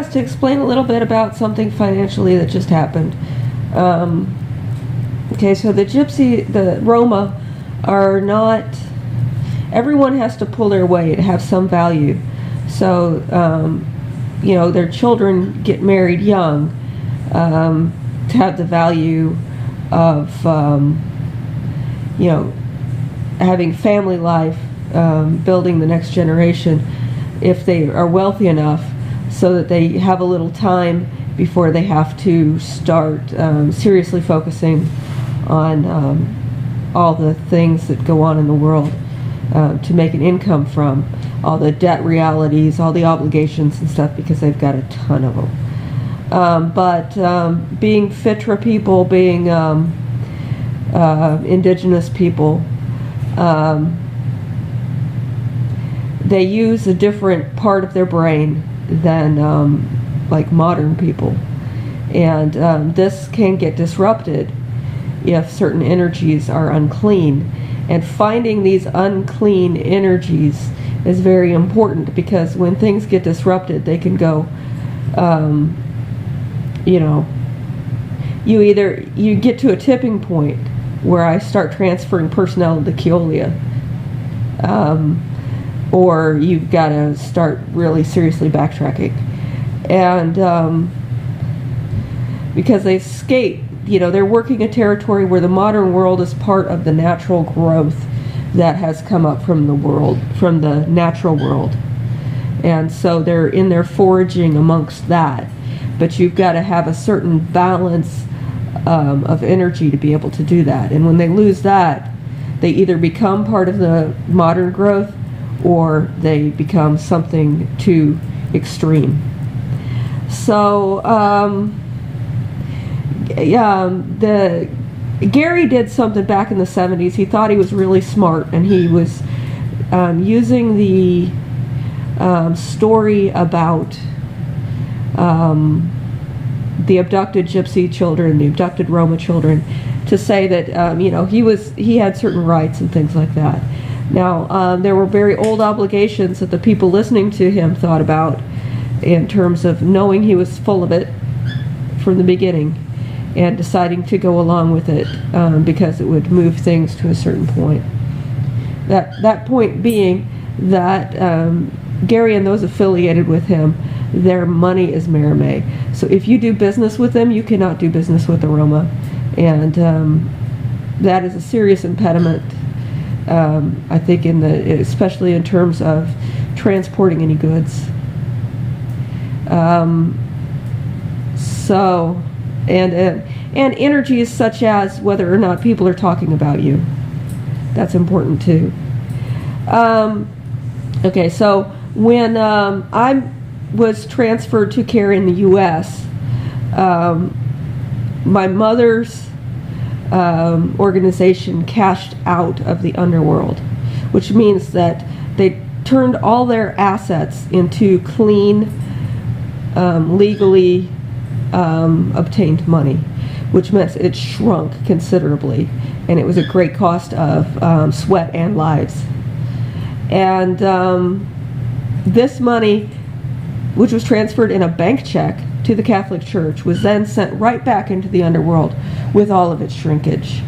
us to explain a little bit about something financially that just happened. Okay, so the Roma are not, everyone has to pull their weight, have some value. So, their children get married young to have the value of, having family life, building the next generation, if they are wealthy enough, so that they have a little time before they have to start seriously focusing on all the things that go on in the world to make an income from, all the debt realities, all the obligations and stuff, because they've got a ton of them. But being Fitra people, being indigenous people, they use a different part of their brain than like modern people. And this can get disrupted if certain energies are unclean. And finding these unclean energies is very important, because when things get disrupted, they can go, you get to a tipping point where I start transferring personnel to Keolia, or you've got to start really seriously backtracking. And because they escape, they're working a territory where the modern world is part of the natural growth that has come up from the natural world. And so they're in there foraging amongst that. But you've got to have a certain balance of energy to be able to do that. And when they lose that, they either become part of the modern growth, or they become something too extreme. So, Gary did something back in the 70s. He thought he was really smart, and he was using the story about the abducted Gypsy children, the abducted Roma children, to say that he had certain rights and things like that. Now, there were very old obligations that the people listening to him thought about, in terms of knowing he was full of it from the beginning and deciding to go along with it because it would move things to a certain point. That point being that Gary and those affiliated with him, their money is Merimee. So if you do business with them, you cannot do business with the Roma. And that is a serious impediment, I think, especially in terms of transporting any goods. And energies such as whether or not people are talking about you. That's important too. Okay, so when I was transferred to care in the U.S., my mother's organization cashed out of the underworld, which means that they turned all their assets into clean, legally obtained money, which meant it shrunk considerably, and it was a great cost of sweat and lives. And this money, which was transferred in a bank check to the Catholic Church, was then sent right back into the underworld with all of its shrinkage.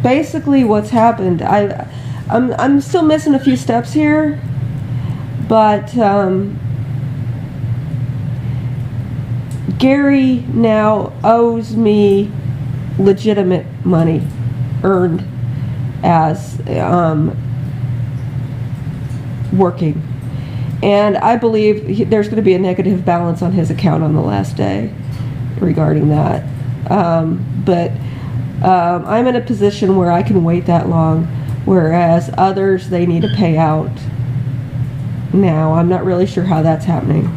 Basically what's happened, I'm still missing a few steps here, but Gary now owes me legitimate money earned as working. And I believe there's going to be a negative balance on his account on the last day regarding that. But I'm in a position where I can wait that long, whereas others, they need to pay out now. I'm not really sure how that's happening.